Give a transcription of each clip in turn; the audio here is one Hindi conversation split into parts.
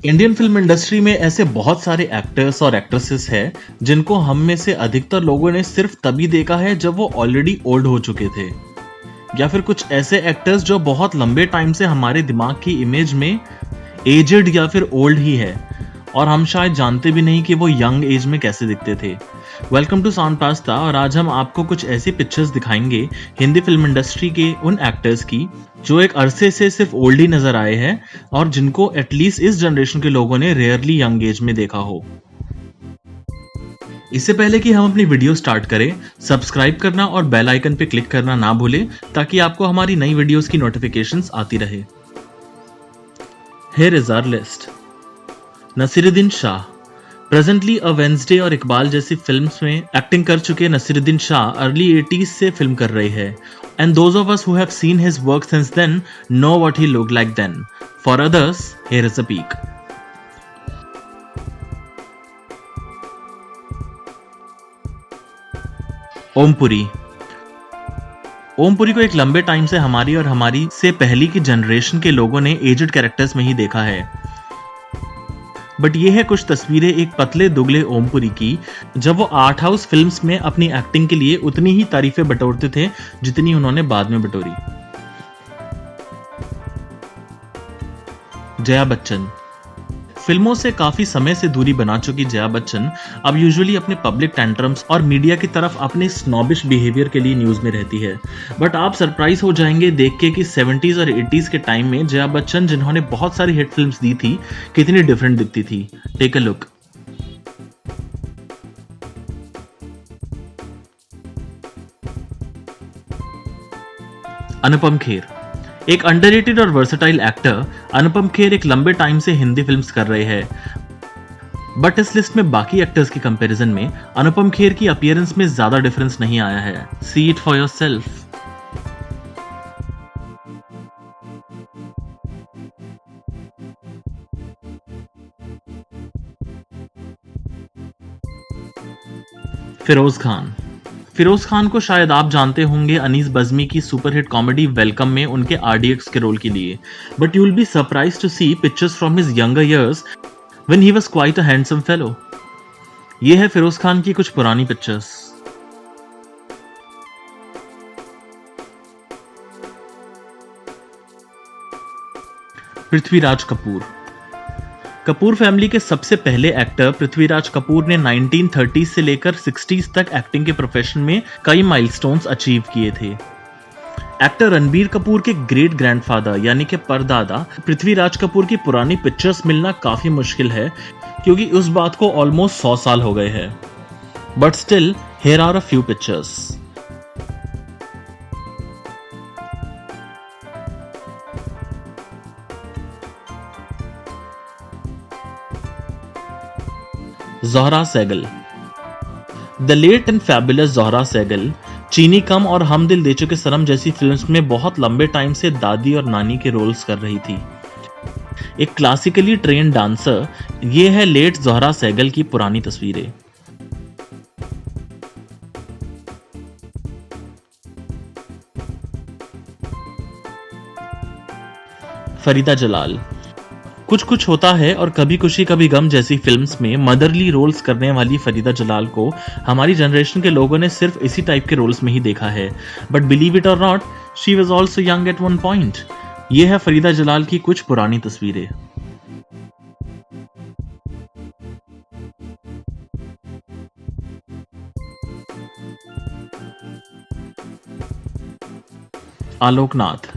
इंडियन फिल्म इंडस्ट्री में ऐसे बहुत सारे एक्टर्स और एक्ट्रेसेस हैं जिनको हम में से अधिकतर लोगों ने सिर्फ तभी देखा है जब वो ऑलरेडी ओल्ड हो चुके थे, या फिर कुछ ऐसे एक्टर्स जो बहुत लंबे टाइम से हमारे दिमाग की इमेज में एजेड या फिर ओल्ड ही है और हम शायद जानते भी नहीं कि वो यंग एज में कैसे दिखते थे। वेलकम टू साउंड पास्ता, और आज हम आपको कुछ ऐसी पिक्चर्स दिखाएंगे हिंदी फिल्म इंडस्ट्री के उन एक्टर्स की जो एक अरसे से सिर्फ ओल्ड ही नजर आए हैं और जिनको एटलीस्ट इस जनरेशन के लोगों ने रेयरली यंग एज में देखा हो। इससे पहले कि हम अपनी वीडियो स्टार्ट करें, सब्सक्राइब करना और बेल आइकन पे क्लिक करना ना भूलें ताकि आपको हमारी नई वीडियोस की नोटिफिकेशंस आती रहे। Here is our list. Naseeruddin Shah. Presently a Wednesday और इकबाल जैसी फिल्म्स में एक्टिंग कर चुके नसीरुद्दीन शाह अर्ली 80s से फिल्म कर रहे हैं, and those of us who have seen his work since then know what he looked like then. For others, here is a peak. Om Puri. Om Puri को एक लंबे टाइम से हमारी और हमारी से पहली की जनरेशन के लोगों ने एजेड कैरेक्टर्स में ही देखा है, बट ये है कुछ तस्वीरें एक पतले दुगले ओमपुरी की जब वो आर्ट हाउस फिल्म्स में अपनी एक्टिंग के लिए उतनी ही तारीफें बटोरते थे जितनी उन्होंने बाद में बटोरी। जया बच्चन। फिल्मों से काफी समय से दूरी बना चुकी जया बच्चन अब यूजुअली अपने पब्लिक टेंट्रम्स और मीडिया की तरफ अपने स्नॉबिश बिहेवियर के लिए न्यूज में रहती है, बट आप सरप्राइज हो जाएंगे देख के कि 70s और 80s के टाइम में जया बच्चन, जिन्होंने बहुत सारी हिट फिल्म्स दी थी, कितनी डिफरेंट दिखती थी। Take a look. Anupam Kher. एक अंडररेटेड और वर्सेटाइल एक्टर अनुपम खेर एक लंबे टाइम से हिंदी फिल्म्स कर रहे हैं, बट इस लिस्ट में बाकी एक्टर्स की कंपैरिजन में अनुपम खेर की अपीयरेंस में ज्यादा डिफरेंस नहीं आया है। See it for yourself. Feroz Khan. Feroz Khan को शायद आप जानते होंगे अनीस बज़मी की सुपरहिट कॉमेडी वेलकम में उनके आरडीएक्स के रोल के लिए, but you will be surprised to see pictures from his younger years when he was quite a handsome fellow. ये है फिरोज खान की कुछ पुरानी पिक्चर्स। पृथ्वीराज कपूर। कपूर फैमिली के सबसे पहले एक्टर पृथ्वीराज कपूर ने 1930s से लेकर 60s तक एक्टिंग के प्रोफेशन में कई माइलस्टोन्स अचीव किए थे। एक्टर रणबीर कपूर के ग्रेट ग्रैंडफादर यानी कि परदादा पृथ्वीराज कपूर की पुरानी पिक्चर्स मिलना काफी मुश्किल है क्योंकि उस बात को ऑलमोस्ट 100 साल हो गए हैं, but still here are a few pictures. Zohra Sehgal. The late and fabulous Zohra Sehgal Cheeni Kum और हम दिल दे चुके सनम जैसी फिल्म्स में बहुत लंबे टाइम से दादी और नानी के रोल्स कर रही थी। एक क्लासिकली ट्रेन्ड डांसर, ये है लेट ज़ोहरा सहगल की पुरानी तस्वीरें। फरीदा जलाल। कुछ कुछ होता है और कभी खुशी कभी गम जैसी फिल्म्स में मदरली रोल्स करने वाली फरीदा जलाल को हमारी जनरेशन के लोगों ने सिर्फ इसी टाइप के रोल्स में ही देखा है, बट बिलीव इट और not, she was also young eight one point. ये है फरीदा जलाल की कुछ पुरानी तस्वीरें। Alok Nath.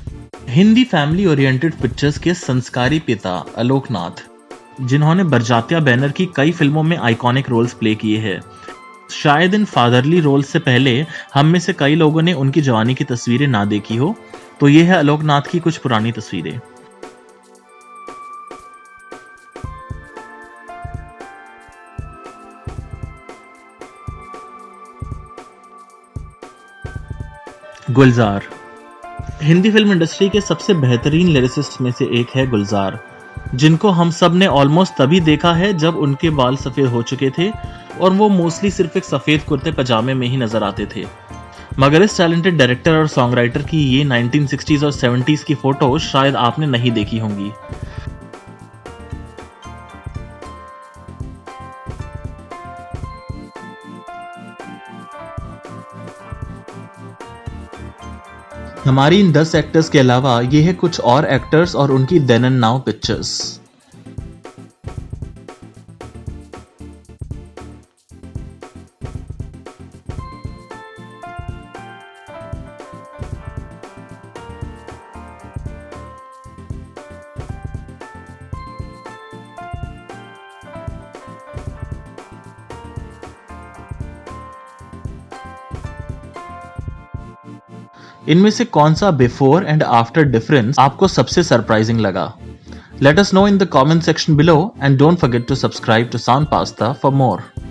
Hindi family oriented pictures के संस्कारी पिता आलोकनाथ, जिन्होंने बरजात्या बैनर की कई फिल्मों में आइकॉनिक रोल्स प्ले किए हैं। शायद इन फादरली रोल्स से पहले हम में से कई लोगों ने उनकी जवानी की तस्वीरें ना देखी हो, तो ये है आलोकनाथ की कुछ पुरानी तस्वीरें। गुलजार। हिंदी फिल्म इंडस्ट्री के सबसे बेहतरीन लिरिसिस्ट में से एक है गुलजार, जिनको हम सब ने ऑलमोस्ट तभी देखा है जब उनके बाल सफेद हो चुके थे और वो मोस्टली सिर्फ एक सफेद कुर्ते पजामे में ही नजर आते थे। मगर इस टैलेंटेड डायरेक्टर और सॉन्ग राइटर की ये 1960s और 70s की फोटो शायद आपने नहीं देखी होंगी। हमारी इन 10 एक्टर्स के अलावा ये है कुछ और एक्टर्स और उनकी देन एंड नाउ पिक्चर्स। इनमें से कौन सा बिफोर एंड आफ्टर डिफरेंस आपको सबसे सरप्राइजिंग लगा? Let us know in the comment section below and don't forget to subscribe to Sound Pasta for more.